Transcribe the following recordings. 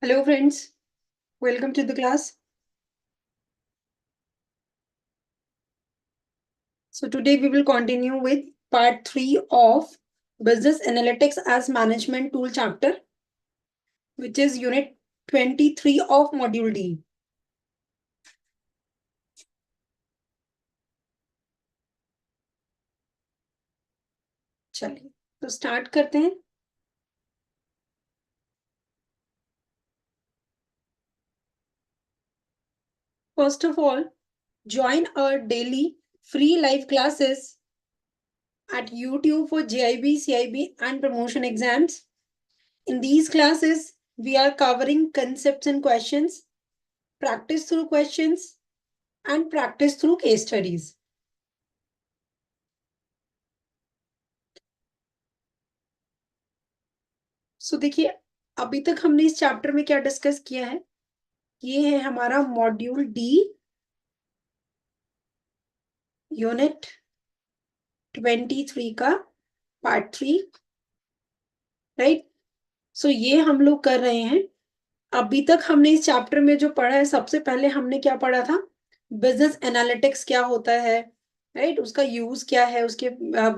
Hello friends, welcome to the class. So today we will continue with part 3 of Business Analytics as Management Tool chapter, which is unit 23 of module D. चलिए तो start करते हैं. First of all, join our daily free live classes at YouTube for JIB, CIB and promotion exams. In these classes, we are covering concepts and questions, practice through questions, and practice through case studies. सो देखिए, अभी तक हमने इस chapter में क्या discuss किया है. ये है हमारा मॉड्यूल डी, यूनिट 23 का पार्ट 3, राइट. सो ये हम लोग कर रहे हैं. अभी तक हमने इस चैप्टर में जो पढ़ा है, सबसे पहले हमने क्या पढ़ा था, बिजनेस एनालिटिक्स क्या होता है, राइट. उसका यूज क्या है, उसके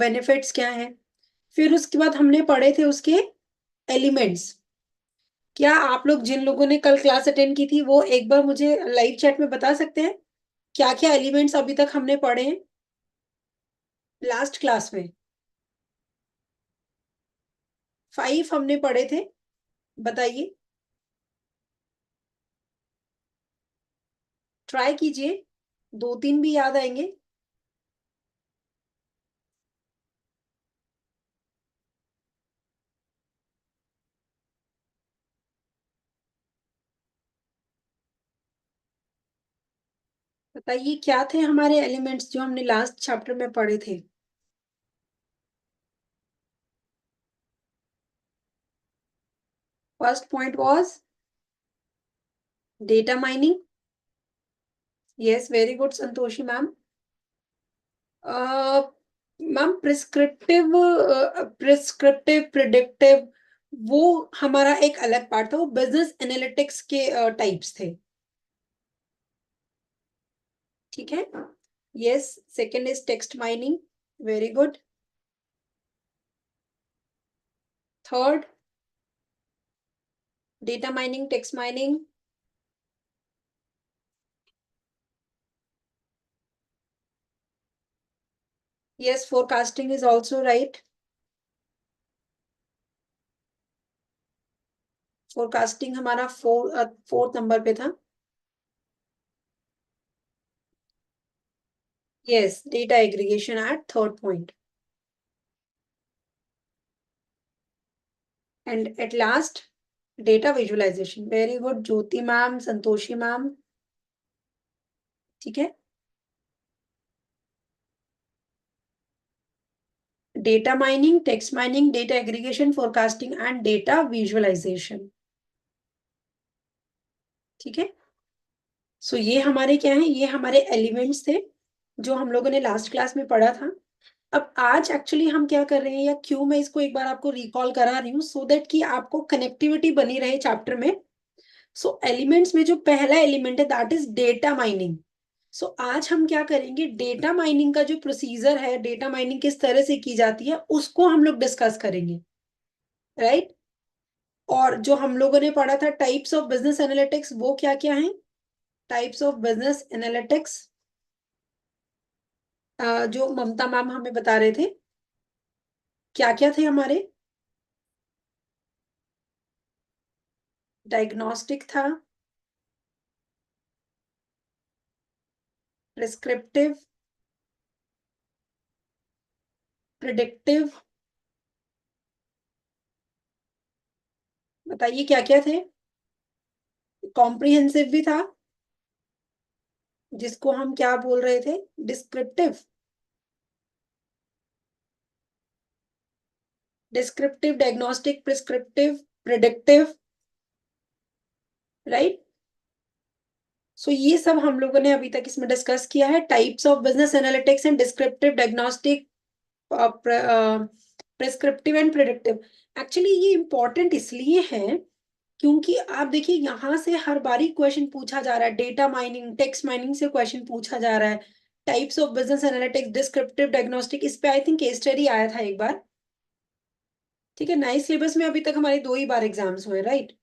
बेनिफिट्स क्या है. फिर उसके बाद हमने पढ़े थे उसके एलिमेंट्स. क्या आप लोग जिन लोगों ने कल क्लास अटेंड की थी वो एक बार मुझे लाइव चैट में बता सकते हैं क्या क्या एलिमेंट्स अभी तक हमने पढ़े हैं लास्ट क्लास में. 5 हमने पढ़े थे, बताइए, ट्राई कीजिए, 2-3 भी याद आएंगे. बताइए क्या थे हमारे एलिमेंट्स जो हमने लास्ट चैप्टर में पढ़े थे. First point was data mining. Yes, very good Santoshi ma'am. Ma'am prescriptive predictive वो हमारा एक अलग पार्ट था, वो बिजनेस एनालिटिक्स के टाइप्स थे. ठीक है. Yes, second is text mining. Very good. Third, data mining, text mining. Yes, forecasting is also right. Forecasting हमारा फोर्थ नंबर पे था. Yes, data aggregation at third point. And at last, data visualization. Very good, Jyoti ma'am, Santoshi ma'am. ठीक है. Data mining, text mining, data aggregation, forecasting and data visualization. ठीक है. सो ये हमारे क्या है, ये हमारे एलिमेंट्स थे जो हम लोगों ने लास्ट क्लास में पढ़ा था. अब आज एक्चुअली हम क्या कर रहे हैं, या क्यों मैं इसको एक बार आपको रिकॉल करा रही हूँ, सो दैट कि आपको कनेक्टिविटी बनी रहे चैप्टर में. सो एलिमेंट्स में जो पहला एलिमेंट है दैट इज डेटा माइनिंग. सो आज हम क्या करेंगे, डेटा माइनिंग का जो प्रोसीजर है, डेटा माइनिंग किस तरह से की जाती है, उसको हम लोग डिस्कस करेंगे, राइट. और जो हम लोगों ने पढ़ा था टाइप्स ऑफ बिजनेस एनालिटिक्स, वो क्या क्या है, टाइप्स ऑफ बिजनेस एनालिटिक्स जो ममता मैम हमें बता रहे थे, क्या क्या थे हमारे. डायग्नोस्टिक था, प्रिस्क्रिप्टिव, प्रिडिक्टिव. बताइए क्या क्या थे. कॉम्प्रिहेंसिव भी था, जिसको हम क्या बोल रहे थे, descriptive. Descriptive, diagnostic, prescriptive, predictive, right. So ये सब हम लोगों ने अभी तक इसमें डिस्कस किया है. Types of business analytics and descriptive, diagnostic, prescriptive and predictive. Actually ये इंपॉर्टेंट इसलिए है क्योंकि आप देखिए यहां से हर बारी क्वेश्चन पूछा जा रहा है, डेटा माइनिंग, टेक्स्ट माइनिंग से क्वेश्चन पूछा जा रहा है, types of business analytics, descriptive diagnostic, इस पे आई थिंक केस स्टडी आया था एक बार। ठीक है, नए सिलेबस में अभी तक हमारे 2 ही बार एग्जाम्स हुए, राइट।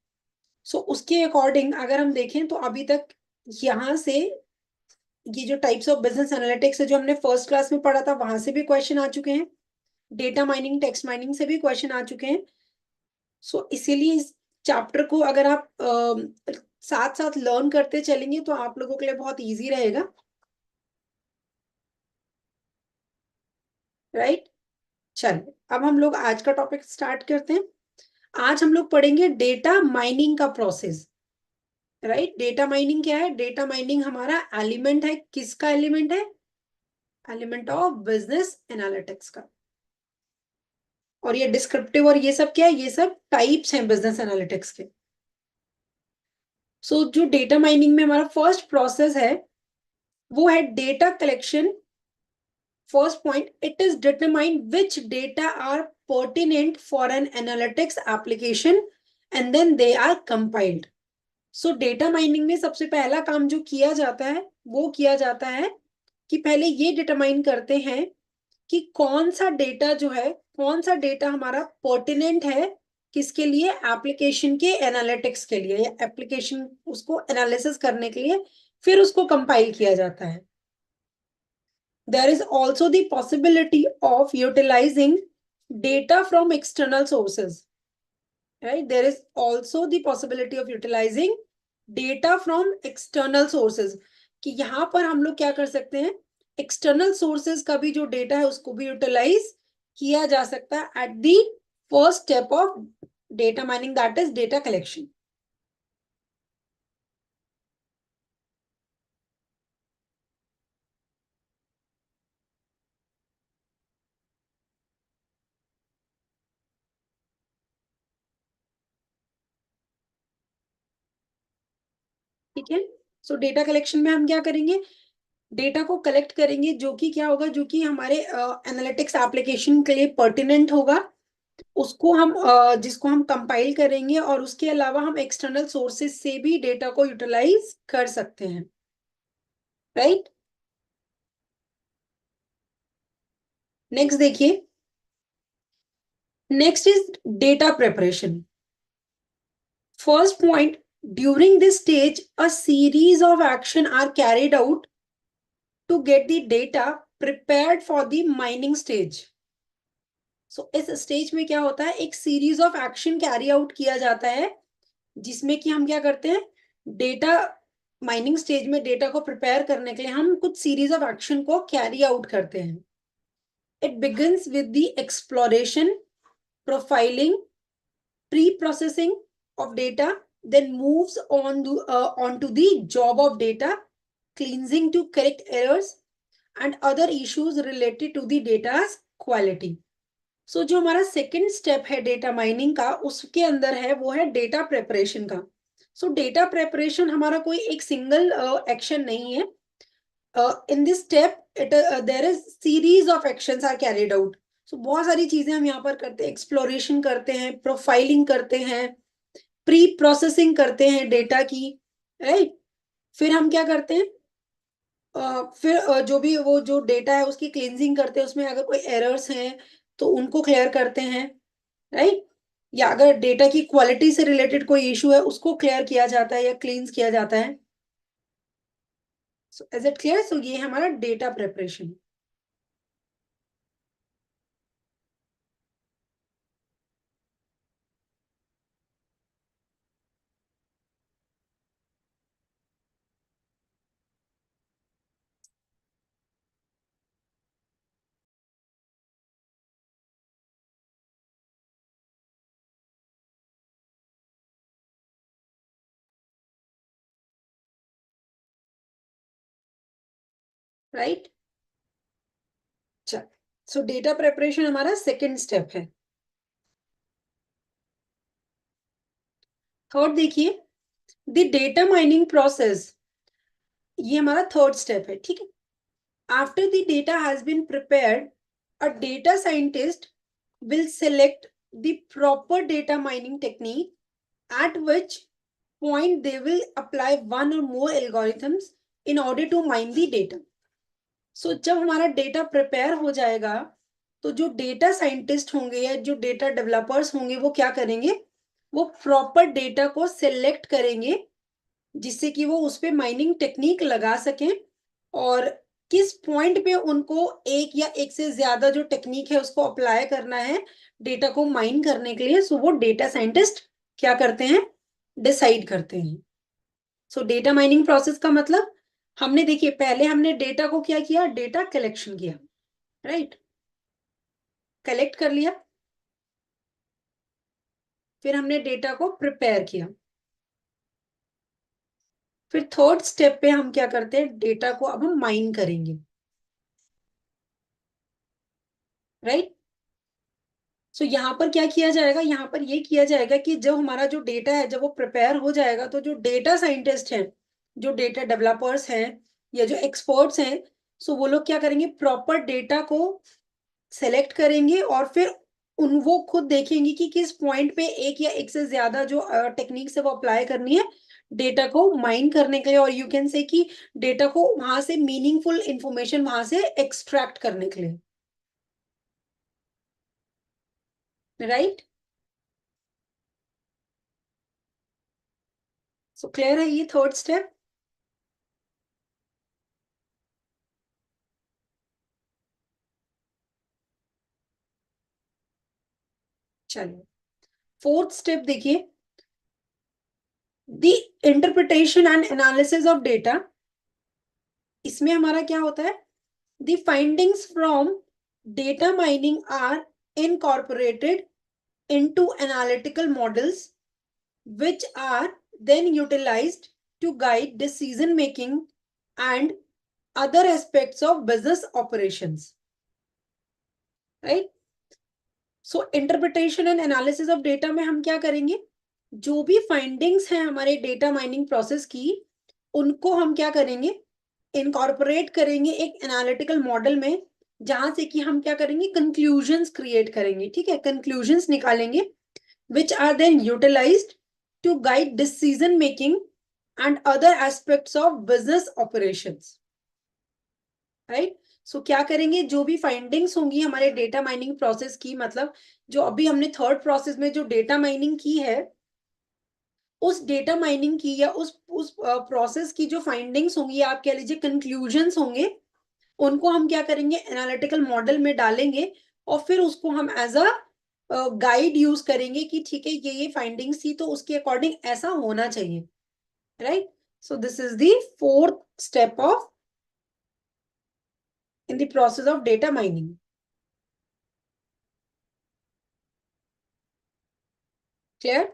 सो उसके अकॉर्डिंग अगर हम देखें तो अभी तक यहाँ से ये जो टाइप्स ऑफ बिजनेस एनालिटिक्स है जो हमने फर्स्ट क्लास में पढ़ा था वहां से भी क्वेश्चन आ चुके हैं, डेटा माइनिंग, टेक्स्ट माइनिंग से भी क्वेश्चन आ चुके हैं। सो इसीलिए इस चैप्टर को अगर आप साथ साथ लर्न करते चलेंगे तो आप लोगों के लिए बहुत इजी रहेगा, राइट। चलिए अब हम लोग आज का टॉपिक स्टार्ट करते हैं। आज हम लोग पढ़ेंगे डेटा माइनिंग का प्रोसेस, राइट। डेटा माइनिंग क्या है? डेटा माइनिंग हमारा एलिमेंट है, किसका एलिमेंट है? एलिमेंट ऑफ बिजनेस एनालिटिक्स का। और ये डिस्क्रिप्टिव और ये सब क्या है? ये सब टाइप्स हैं बिजनेस एनालिटिक्स के। सो जो डेटा माइनिंग में हमारा फर्स्ट प्रोसेस है वो है data collection. First point, it is determined which data are pertinent for an analytics application and then they are compiled. So data mining में सबसे पहला काम जो किया जाता है वो किया जाता है कि पहले ये डिटरमाइन करते हैं कि कौन सा डेटा जो है, कौन सा डेटा हमारा पर्टिनेंट है किसके लिए, एप्लीकेशन के एनालिटिक्स के लिए, या एप्लीकेशन उसको एनालिसिस करने के लिए, फिर उसको कंपाइल किया जाता है। There is also the possibility of utilizing data from external sources, right? There is also the possibility of utilizing data from external sources, कि यहाँ पर हम लोग क्या कर सकते हैं, एक्सटर्नल सोर्सेज का भी जो डेटा है उसको भी यूटिलाइज किया जा सकता है at the first step of data mining, that is data collection. ठीक है, सो डेटा कलेक्शन में हम क्या करेंगे, डेटा को कलेक्ट करेंगे जो कि क्या होगा, जो कि हमारे एनालिटिक्स एप्लीकेशन के लिए पर्टिनेंट होगा, उसको हम जिसको हम कंपाइल करेंगे, और उसके अलावा हम एक्सटर्नल सोर्सेज से भी डेटा को यूटिलाइज कर सकते हैं, राइट। नेक्स्ट देखिए, next is data preparation. First point, during this stage a series of action are carried out to get the data prepared for the mining stage. So इस stage में क्या होता है, एक series of action carry out किया जाता है जिसमें कि हम क्या करते हैं, डेटा माइनिंग स्टेज में डेटा को प्रिपेयर करने के लिए हम कुछ सीरीज ऑफ एक्शन को कैरी आउट करते हैं। It begins with the exploration, profiling, pre processing of data, then moves on to the job of data cleansing to correct errors and other issues related to the data's quality. सो जो हमारा second step है data mining का, उसके अंदर है वो है data preparation का। सो डेटा प्रेपरेशन हमारा कोई एक सिंगल एक्शन नहीं है। In this step it there is series of actions are carried out. So बहुत सारी चीजें हम यहाँ पर करते हैं, एक्सप्लोरेशन करते हैं, प्रोफाइलिंग करते हैं, प्री प्रोसेसिंग करते हैं डेटा की, राइट। फिर हम क्या करते हैं, फिर जो भी वो जो डेटा है उसकी क्लींजिंग करते हैं, उसमें अगर कोई एरर्स हैं तो उनको क्लियर करते हैं, राइट। या अगर डेटा की क्वालिटी से रिलेटेड कोई इशू है उसको क्लियर किया जाता है या क्लींस किया जाता है। So is it clear? So ये हमारा डेटा प्रिपरेशन, राइट। चल, सो डेटा प्रिपरेशन हमारा सेकेंड स्टेप है। थर्ड देखिए, द डेटा माइनिंग प्रोसेस, ये हमारा थर्ड स्टेप है, ठीक है। After the data has been prepared, a data scientist will select the proper data mining technique at which point they will apply one or more algorithms in order to mine the data. So जब हमारा data prepare हो जाएगा तो जो data scientist होंगे या जो data developers होंगे वो क्या करेंगे, वो प्रॉपर डेटा को सिलेक्ट करेंगे जिससे कि वो उस पे माइनिंग टेक्निक लगा सकें, और किस पॉइंट पे उनको एक या एक से ज्यादा जो टेक्निक है उसको अप्लाई करना है डेटा को माइन करने के लिए, सो वो डेटा साइंटिस्ट क्या करते हैं, डिसाइड करते हैं। सो डेटा माइनिंग प्रोसेस का मतलब, हमने देखिए पहले हमने डेटा को क्या किया, डेटा कलेक्शन किया, राइट, कलेक्ट कर लिया, फिर हमने डेटा को प्रिपेयर किया, फिर थर्ड स्टेप पे हम क्या करते हैं, डेटा को अब हम माइन करेंगे, राइट। सो यहाँ पर क्या किया जाएगा, यहाँ पर ये किया जाएगा कि जब हमारा जो डेटा है जब वो प्रिपेयर हो जाएगा तो जो डेटा साइंटिस्ट हैं, जो डेटा डेवलपर्स हैं या जो एक्सपर्ट्स हैं, सो वो लोग क्या करेंगे, प्रॉपर डेटा को सेलेक्ट करेंगे और फिर उन वो खुद देखेंगे कि किस पॉइंट पे एक या एक से ज्यादा जो टेक्निक से वो अप्लाई करनी है डेटा को माइन करने के लिए, और यू कैन से कि डेटा को वहां से मीनिंगफुल इंफॉर्मेशन वहां से एक्सट्रैक्ट करने के लिए, राइट। सो क्लियर है ये थर्ड स्टेप। चलिए फोर्थ स्टेप देखिए, the interpretation and analysis of data. इसमें हमारा क्या होता है, the findings from data mining are incorporated into analytical models which are then utilized to guide decision making and other aspects of business operations, right? So interpretation and analysis of data में हम क्या करेंगे, जो भी findings हैं हमारे data mining process की उनको हम क्या करेंगे, इनकॉर्पोरेट करेंगे एक एनालिटिकल मॉडल में, जहां से कि हम क्या करेंगे, कंक्लूजन्स क्रिएट करेंगे, ठीक है, कंक्लूजन्स निकालेंगे which are then utilized to guide decision making and other aspects of business operations, right? So क्या करेंगे, जो भी फाइंडिंग्स होंगी हमारे डेटा माइनिंग प्रोसेस की, मतलब जो अभी हमने थर्ड प्रोसेस में जो डेटा माइनिंग की है, उस डेटा माइनिंग की या उस प्रोसेस की जो फाइंडिंग्स होंगी, आप कह लीजिए कंक्लूजन्स होंगे, उनको हम क्या करेंगे, एनालिटिकल मॉडल में डालेंगे और फिर उसको हम एज अ गाइड यूज करेंगे कि ठीक है ये फाइंडिंग्स थी तो उसके अकॉर्डिंग ऐसा होना चाहिए, right. So this is the fourth step of in the process of data mining. Clear.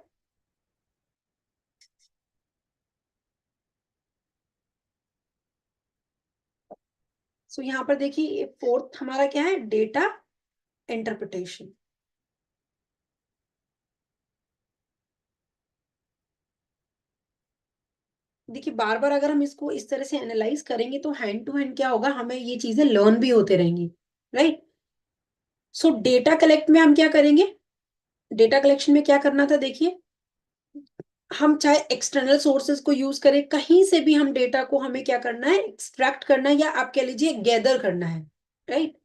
So यहाँ पर देखिए फोर्थ हमारा क्या है, डेटा इंटरप्रिटेशन। देखिए बार बार अगर हम इसको इस तरह से एनालाइज करेंगे तो हैंड टू हैंड क्या होगा, हमें ये चीजें लर्न भी होते रहेंगी, राइट। सो डेटा कलेक्ट में हम क्या करेंगे, डेटा कलेक्शन में क्या करना था देखिए, हम चाहे एक्सटर्नल सोर्सेज को यूज करें, कहीं से भी हम डेटा को हमें क्या करना है, एक्सट्रैक्ट करना है या आप कह लीजिए गैदर करना है, राइट।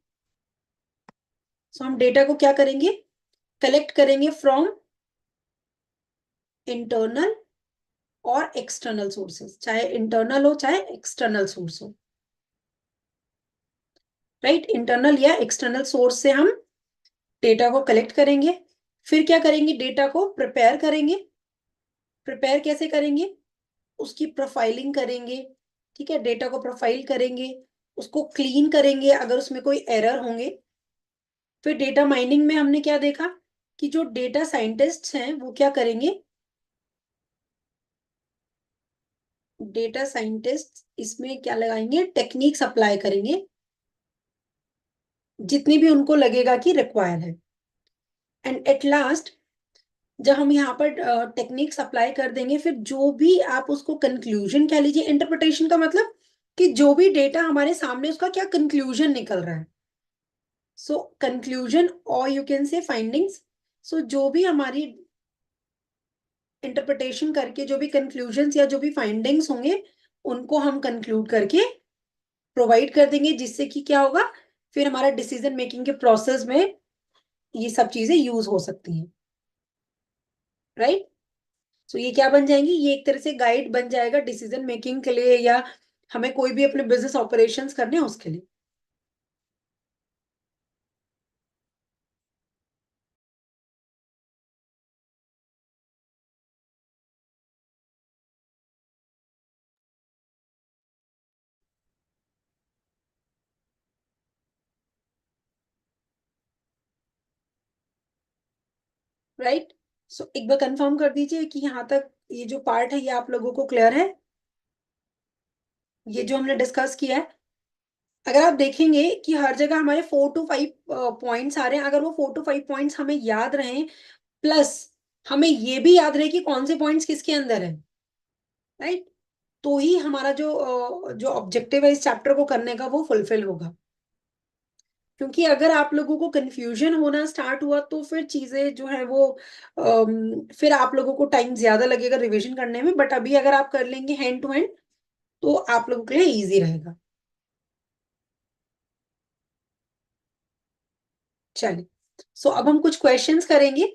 सो हम डेटा को क्या करेंगे, कलेक्ट करेंगे फ्रॉम इंटरनल और एक्सटर्नल सोर्सेज, चाहे इंटरनल हो चाहे एक्सटर्नल सोर्स हो, राइट। इंटरनल या एक्सटर्नल सोर्स से हम डेटा को कलेक्ट करेंगे, फिर क्या करेंगे, डेटा को प्रिपेयर करेंगे। प्रिपेयर कैसे करेंगे, उसकी प्रोफाइलिंग करेंगे, ठीक है, डेटा को प्रोफाइल करेंगे, उसको क्लीन करेंगे अगर उसमें कोई एरर होंगे। फिर डेटा माइनिंग में हमने क्या देखा कि जो डेटा साइंटिस्ट्स हैं वो क्या करेंगे, डेटा साइंटिस्ट इसमें क्या लगाएंगे, टेक्निक्स अप्लाई करेंगे जितनी भी उनको लगेगा कि रिक्वायर है। एंड एट लास्ट जब हम यहाँ पर टेक्निक्स अप्लाई कर देंगे, फिर जो भी आप उसको कंक्लूजन कह लीजिए, इंटरप्रिटेशन का मतलब कि जो भी डेटा हमारे सामने उसका क्या कंक्लूजन निकल रहा है, सो कंक्लूजन और यू कैन से फाइंडिंग्स। सो जो भी हमारी इंटरप्रिटेशन करके जो भी कंक्लूजन्स या जो भी फाइंडिंग्स होंगे उनको हम कंक्लूड करके प्रोवाइड कर देंगे, जिससे कि क्या होगा, फिर हमारा डिसीजन मेकिंग के प्रोसेस में ये सब चीजें यूज हो सकती हैं, राइट। सो ये क्या बन जाएंगी, ये एक तरह से गाइड बन जाएगा डिसीजन मेकिंग के लिए, या हमें कोई भी अपने बिजनेस ऑपरेशंस करने हैं उसके लिए। राइट। सो एक बार कंफर्म कर दीजिए कि यहाँ तक ये जो पार्ट है ये आप लोगों को क्लियर है, ये जो हमने डिस्कस किया है। अगर आप देखेंगे कि हर जगह हमारे 4 to 5 पॉइंट्स आ रहे हैं, अगर वो 4 to 5 पॉइंट्स हमें याद रहे, प्लस हमें ये भी याद रहे कि कौन से पॉइंट्स किसके अंदर है, राइट, तो ही हमारा जो ऑब्जेक्टिव है इस चैप्टर को करने का वो फुलफिल होगा। क्योंकि अगर आप लोगों को कंफ्यूजन होना स्टार्ट हुआ तो फिर चीजें जो है वो फिर आप लोगों को टाइम ज्यादा लगेगा रिवीजन करने में, बट अभी अगर आप कर लेंगे हैंड टू हैंड तो आप लोगों के लिए इजी रहेगा। चलिए, सो अब हम कुछ क्वेश्चंस करेंगे।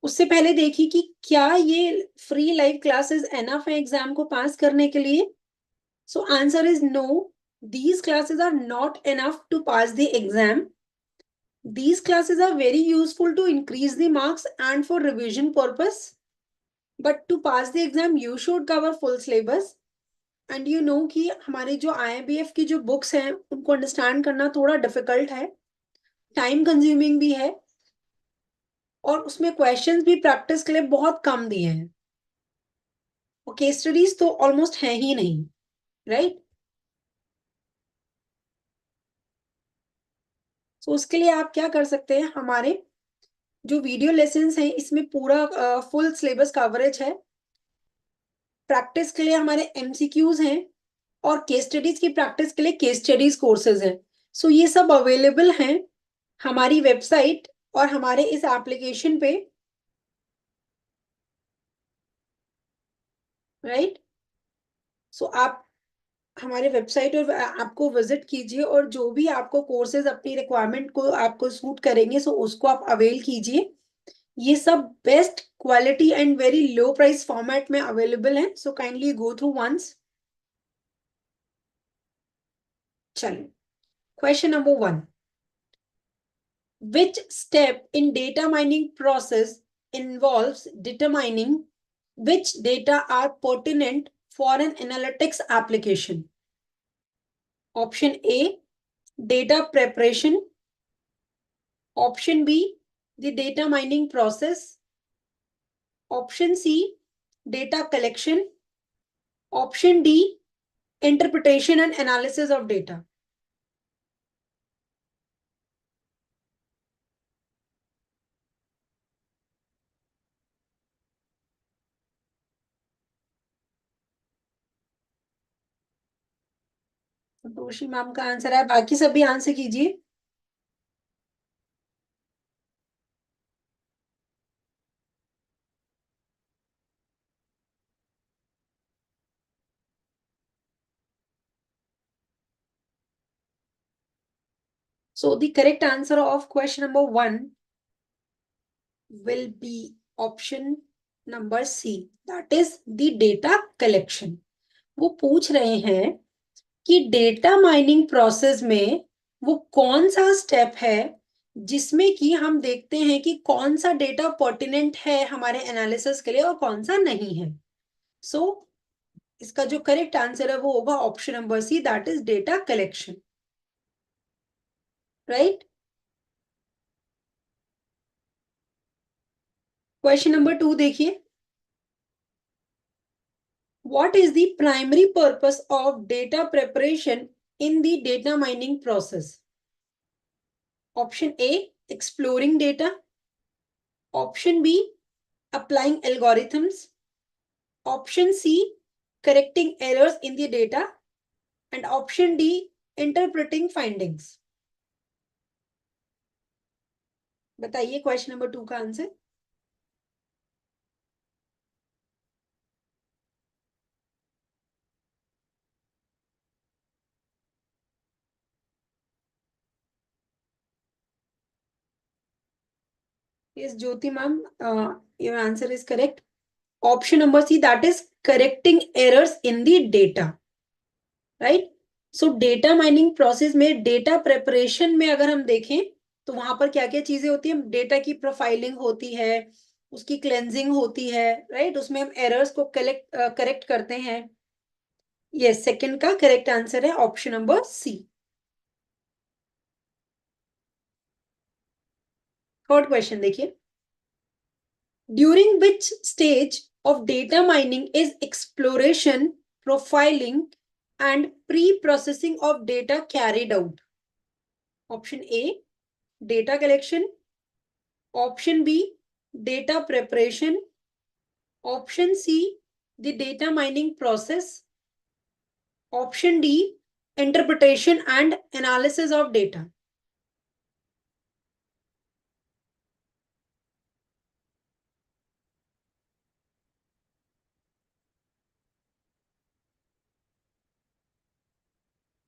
उससे पहले देखिए कि क्या ये फ्री लाइव क्लासेस एनफ है एग्जाम को पास करने के लिए। So answer is no, these classes are not enough to pass the exam. These classes are very useful to increase the marks and for revision purpose, but to pass the exam you should cover full syllabus. And you know कि हमारी जो IIBF की जो books हैं उनको understand करना थोड़ा difficult है, टाइम कंज्यूमिंग भी है, और उसमें क्वेश्चंस भी प्रैक्टिस के लिए बहुत कम दिए हैं, और केस स्टडीज तो ऑलमोस्ट है ही नहीं, राइट। सो उसके लिए आप क्या कर सकते हैं, हमारे जो वीडियो लेसन्स हैं इसमें पूरा फुल सिलेबस कवरेज है, प्रैक्टिस के लिए हमारे MCQs हैं, और केस स्टडीज की प्रैक्टिस के लिए केस स्टडीज कोर्सेज हैं। सो ये सब अवेलेबल हैं हमारी वेबसाइट और हमारे इस एप्लीकेशन पे, राइट। सो आप हमारे वेबसाइट और आपको विजिट कीजिए, और जो भी आपको कोर्सेज अपनी रिक्वायरमेंट को आपको सूट करेंगे सो उसको आप अवेल कीजिए। ये सब best quality and very low price format में अवेलेबल है, so kindly go through once. चलिए, question number 1, which step in data mining process involves determining which data are pertinent for an analytics application? Option A, data preparation. Option B, the data mining process. Option C, data collection. Option D, interpretation and analysis of data. Santoshi ma'am का answer है, बाकी सभी answer कीजिए। So the correct answer of question number 1 will be option number C, that is the data collection. वो पूछ रहे हैं कि डेटा माइनिंग प्रोसेस में वो कौन सा स्टेप है जिसमें कि हम देखते हैं कि कौन सा डेटा पर्टिनेंट है हमारे एनालिसिस के लिए और कौन सा नहीं है। सो इसका जो करेक्ट आंसर है वो होगा option number C, that is data collection, right. Question number 2 देखिए, what is the primary purpose of data preparation in the data mining process? Option A, exploring data. Option B, applying algorithms. Option C, correcting errors in the data. And option D, interpreting findings. बताइए question number 2 का answer. Yes, Jyoti ma'am, your answer is correct. Option number C, that is correcting errors in the data, right? So data mining process में data preparation में अगर हम देखें तो वहां पर क्या क्या चीजें होती है, डेटा की प्रोफाइलिंग होती है, उसकी क्लेंजिंग होती है, राइट, उसमें हम एरर्स को करेक्ट करते हैं। यस, सेकंड का करेक्ट आंसर है option number C. Third question देखिए, during which stage of data mining is exploration, profiling and preprocessing of data carried out? Option A data collection, option B data preparation, option C the data mining process, option D interpretation and analysis of data.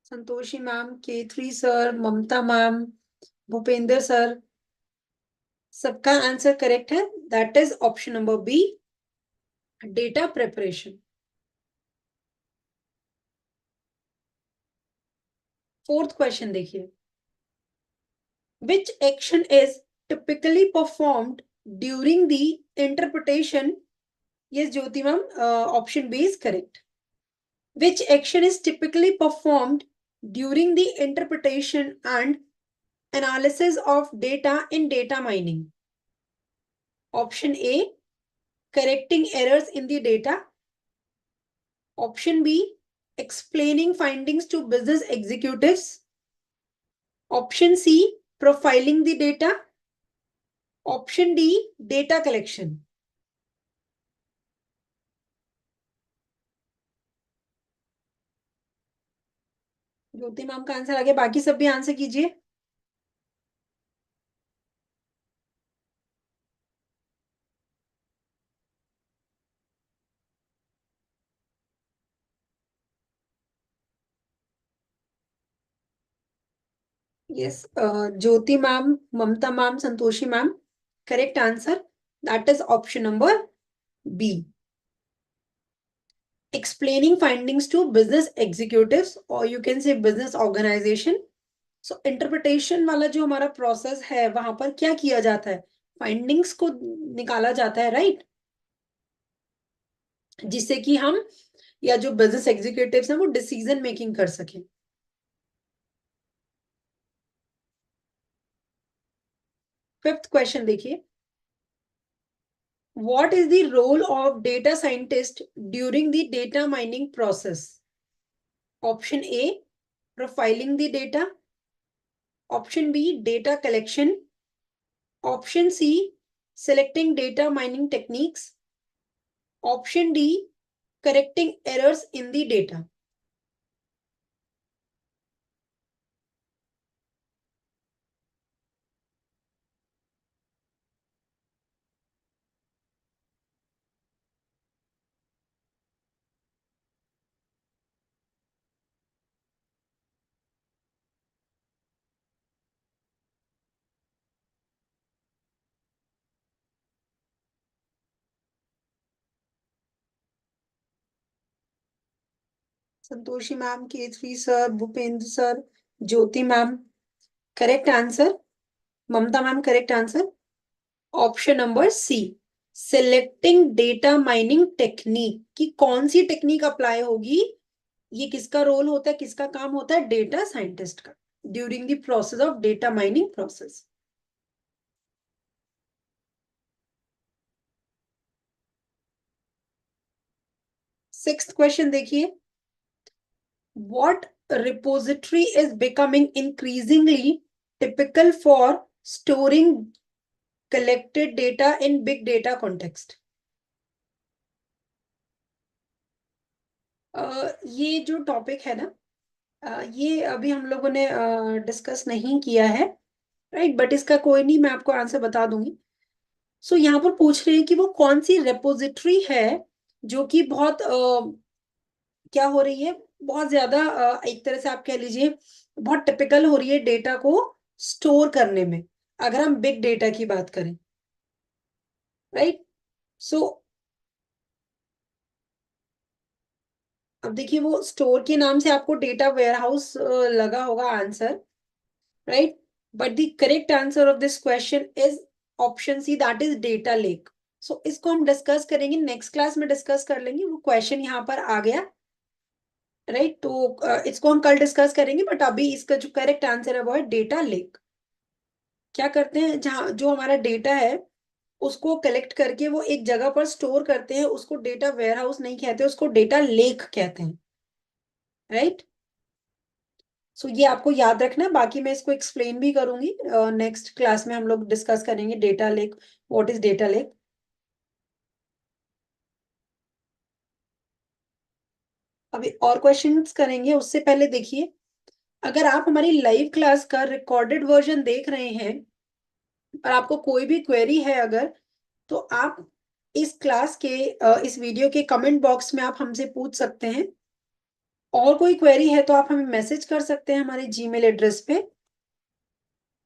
Santoshi ma'am, Kethari sir, Mamta ma'am, Bhupendra sir, सबका आंसर correct है। That is option number B, data preparation. Fourth question देखिए, which action is typically performed during the interpretation? Yes Jyoti ma'am, option B is correct. Which action is typically performed during the interpretation and analysis of data in data mining? Option A, correcting errors in the data. Option B, explaining findings to business executives. Option C, profiling the data. Option D, data collection. Jyoti ma'am का answer आ गया, बाकी सब भी answer कीजिए। Yes, Jyoti ma'am, Mamta ma'am, Santoshi ma'am, correct answer that is option number B, explaining findings to business executives or you can say business organization. So interpretation वाला जो हमारा प्रोसेस है वहां पर क्या किया जाता है, फाइंडिंग्स को निकाला जाता है, राइट, जिससे कि हम या जो बिजनेस एग्जीक्यूटिव्स हैं वो डिसीजन मेकिंग कर सकें। फिफ्थ क्वेश्चन देखिए, what is the role of data scientist during the data mining process? Option A, profiling the data. Option B, data collection. Option C, selecting data mining techniques. Option D, correcting errors in the data. Santoshi ma'am, Kethari sir, Bhupendra sir, Jyoti ma'am, correct answer. Mamta ma'am, correct answer option number C, selecting data mining technique. की कौन सी technique apply होगी, ये किसका role होता है, किसका काम होता है, डेटा साइंटिस्ट का, during the process of data mining process. Sixth question देखिए, what repository is becoming increasingly typical for storing collected data in big data context? ये जो टॉपिक है ना, ये अभी हम लोगों ने डिस्कस नहीं किया है, राइट, बट इसका कोई नहीं, मैं आपको आंसर बता दूंगी। सो यहाँ पर पूछ रहे हैं कि वो कौन सी रेपोजिटरी है जो कि बहुत क्या हो रही है, बहुत ज्यादा एक तरह से आप कह लीजिए बहुत टिपिकल हो रही है डेटा को स्टोर करने में, अगर हम बिग डेटा की बात करें। राइट। सो अब देखिए, वो स्टोर के नाम से आपको डेटा वेयरहाउस लगा होगा answer, right. But the correct answer of this question is option C, that is data lake. So इसको हम डिस्कस करेंगे नेक्स्ट क्लास में, डिस्कस कर लेंगे, वो क्वेश्चन यहाँ पर आ गया, राइट। तो इसको हम कल डिस्कस करेंगे, बट अभी इसका जो करेक्ट आंसर है वो है डेटा लेक। क्या करते हैं, जहाँ जो हमारा डेटा है उसको कलेक्ट करके वो एक जगह पर स्टोर करते हैं, उसको डेटा वेयरहाउस नहीं कहते, उसको डेटा लेक कहते हैं, राइट। सो ये आपको याद रखना है, बाकी मैं इसको एक्सप्लेन भी करूंगी नेक्स्ट क्लास में, हम लोग डिस्कस करेंगे data lake, what is data lake. अभी और क्वेश्चंस करेंगे, उससे पहले देखिए, अगर आप हमारी लाइव क्लास का रिकॉर्डेड वर्जन देख रहे हैं और आपको कोई भी क्वेरी है अगर, तो आप इस क्लास के इस वीडियो के कमेंट बॉक्स में आप हमसे पूछ सकते हैं। और कोई क्वेरी है तो आप हमें मैसेज कर सकते हैं हमारे जीमेल एड्रेस पे।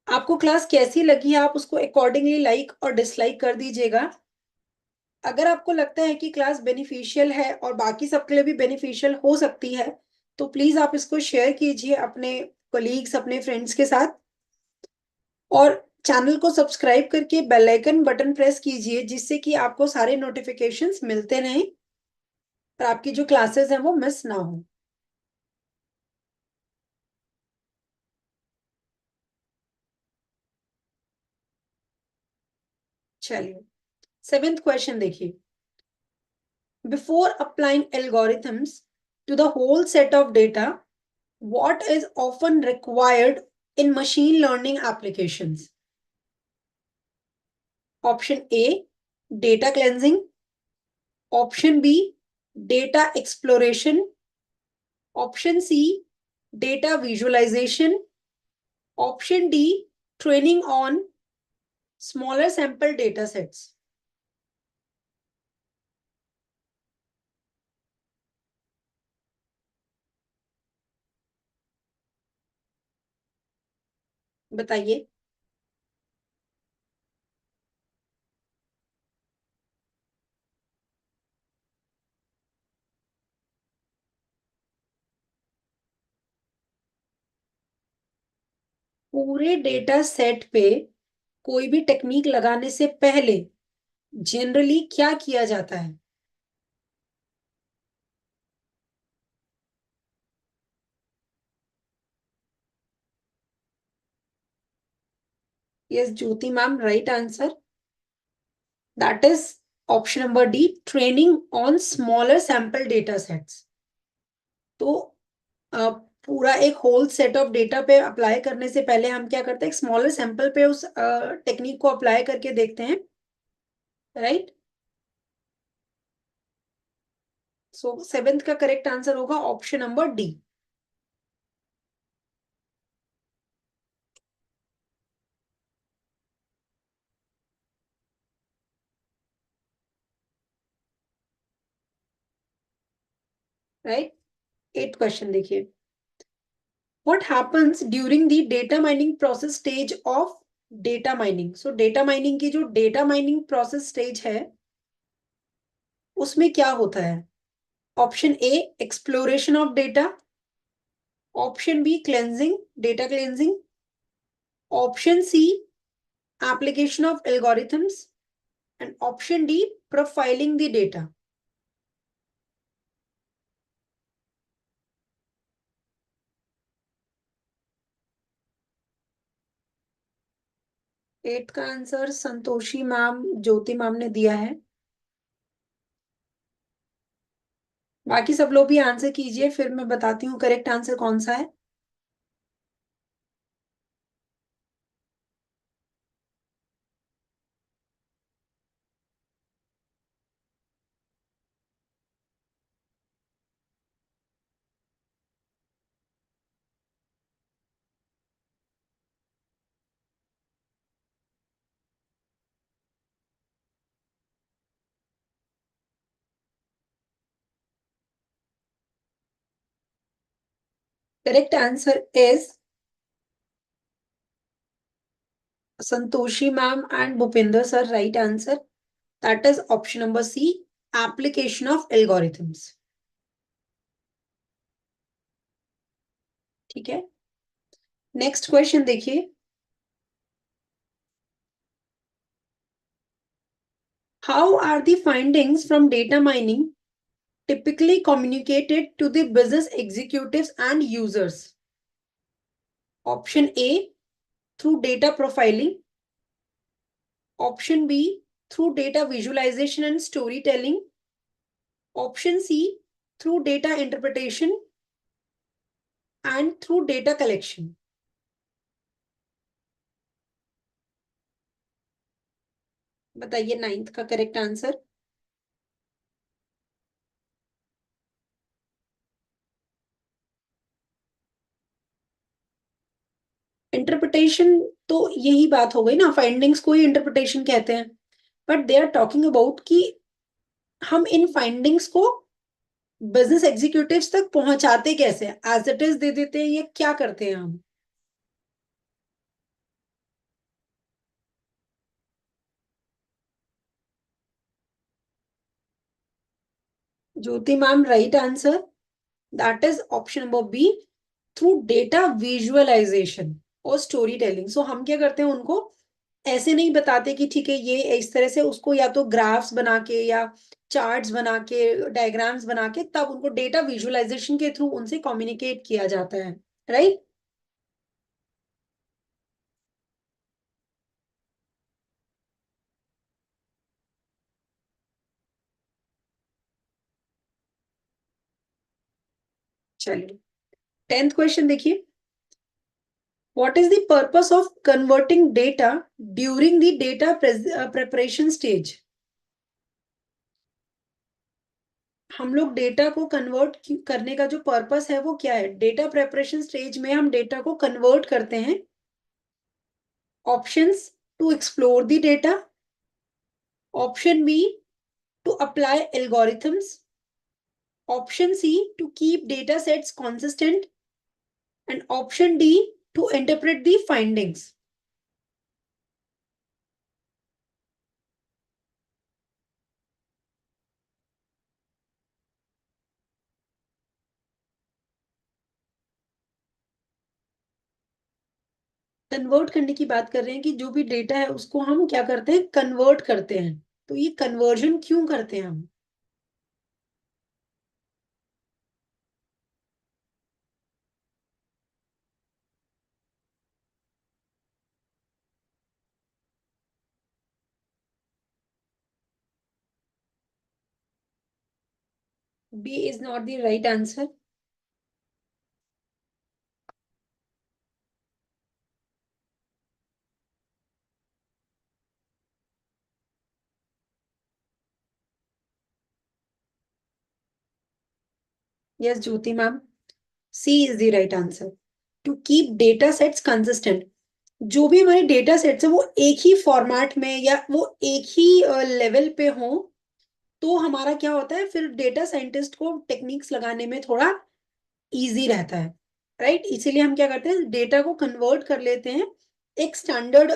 आपको क्लास कैसी लगी है आप उसको अकॉर्डिंगली लाइक और डिसलाइक कर दीजिएगा। अगर आपको लगता है कि क्लास बेनिफिशियल है और बाकी सबके लिए भी बेनिफिशियल हो सकती है, तो प्लीज आप इसको शेयर कीजिए अपने कोलीग्स, अपने फ्रेंड्स के साथ, और चैनल को सब्सक्राइब करके बेल आइकन बटन प्रेस कीजिए, जिससे कि आपको सारे नोटिफिकेशंस मिलते रहें और आपकी जो क्लासेस हैं वो मिस ना हो। चलिए, सेवेंथ क्वेश्चन देखिए, before applying algorithms to the whole set of data, what is often required in machine learning applications? Option A, data cleansing. Option B, data exploration. Option C, data visualization. Option D, training on smaller sample data sets. बताइए। पूरे data set पे कोई भी technique लगाने से पहले generally क्या किया जाता है? Yes Jyoti ma'am, right answer, that is option number D, training on smaller sample data sets. तो अ, पूरा एक होल सेट ऑफ डेटा पे अप्लाई करने से पहले हम क्या करते हैं, एक स्मॉलर सैंपल पे उस टेक्निक को अप्लाई करके देखते हैं, राइट। सो सेवेंथ का करेक्ट आंसर होगा option number D, right. Eight question देखिए, what happens during the data mining process stage of data mining? So data mining की जो डेटा माइनिंग प्रोसेस स्टेज है उसमें क्या होता है? Option A, exploration of data. Option B, cleansing, data cleansing. Option C, application of algorithms, and option D, profiling the data. Eight का answer Santoshi ma'am, Jyoti ma'am ने दिया है। बाकी सब लोग भी आंसर कीजिए, फिर मैं बताती हूँ करेक्ट आंसर कौन सा है। Correct answer is Santoshi ma'am and Bhupinder sir, right answer. That is option number C, application of algorithms. ठीक है, नेक्स्ट क्वेश्चन देखिए। How are the findings from data mining typically communicated to the business executives and users? Option A, through data profiling. Option B, through data visualization and storytelling. Option C, through data interpretation and through data collection. बताइए ninth का correct answer. Interpretation तो यही बात हो गई ना, findings को ही interpretation कहते हैं। But they are talking about कि हम इन फाइंडिंग्स को बिजनेस एग्जीक्यूटिव्स तक पहुंचाते कैसे हैं, एज इट इज दे देते हैं या क्या करते हैं हम। Jyoti ma'am, right answer, that is option number B, through data visualization और स्टोरी टेलिंग। सो हम क्या करते हैं, उनको ऐसे नहीं बताते कि ठीक है ये इस तरह से, उसको या तो ग्राफ्स बना के या चार्ट्स बना के, डायग्राम्स बना के, तब उनको डेटा विजुअलाइजेशन के थ्रू उनसे कम्युनिकेट किया जाता है। राइट। चलिए, टेंथ क्वेश्चन देखिए। What is the purpose of converting data during the data preparation stage? हम लोग डेटा को कन्वर्ट करने का जो पर्पस है वो क्या है? डेटा प्रेपरेशन स्टेज में हम डेटा को कन्वर्ट करते हैं। Options, to explore the data. Option B, to apply algorithms. Option C, to keep data sets consistent, and option D, to interpret the findings. Convert करने की बात कर रहे हैं कि जो भी डेटा है उसको हम क्या करते हैं, कन्वर्ट करते हैं। तो ये कन्वर्जन क्यों करते हैं हम? B is not the right answer. Yes Jyoti ma'am, C is the right answer, to keep data sets consistent. जो भी हमारे डेटा सेट्स है वो एक ही फॉर्मेट में या वो एक ही लेवल पे हो, तो हमारा क्या होता है, फिर डेटा साइंटिस्ट को टेक्निक्स लगाने में थोड़ा इजी रहता है। राइट, इसीलिए हम क्या करते हैं, डेटा को कन्वर्ट कर लेते हैं एक स्टैंडर्ड,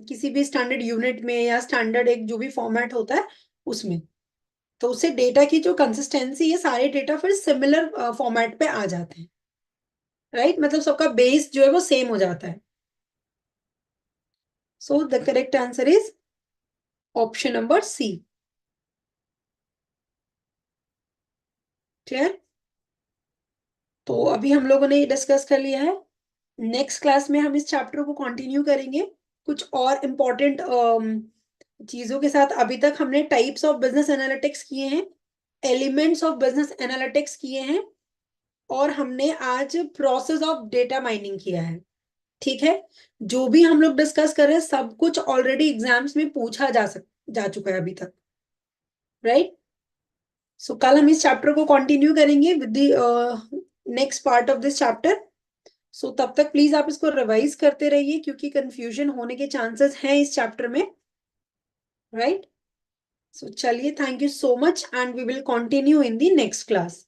किसी भी स्टैंडर्ड यूनिट में या स्टैंडर्ड एक जो भी फॉर्मेट होता है उसमें। तो उससे डेटा की जो कंसिस्टेंसी है, सारे डेटा फिर सिमिलर फॉर्मेट पे आ जाते हैं। राइट, मतलब सबका बेस जो है वो सेम हो जाता है। So the correct answer is option number C. Clear? तो अभी हम लोगों ने डिस्कस कर लिया है। नेक्स्ट क्लास में हम इस चैप्टर को कंटिन्यू करेंगे कुछ और इम्पोर्टेंट चीजों के साथ। अभी तक हमने टाइप्स ऑफ बिजनेस एनालिटिक्स किए हैं, एलिमेंट्स ऑफ बिजनेस एनालिटिक्स किए हैं, और हमने आज प्रोसेस ऑफ डेटा माइनिंग किया है। ठीक है, जो भी हम लोग डिस्कस कर रहे हैं सब कुछ ऑलरेडी एग्जाम्स में पूछा जा चुका है अभी तक। राइट, सो कल हम इस चैप्टर को कंटिन्यू करेंगे with the next part of this chapter. So तब तक प्लीज आप इसको रिवाइज करते रहिए, क्योंकि कंफ्यूजन होने के चांसेस हैं इस चैप्टर में। राइट, सो चलिए, thank you so much and we will continue in the next class.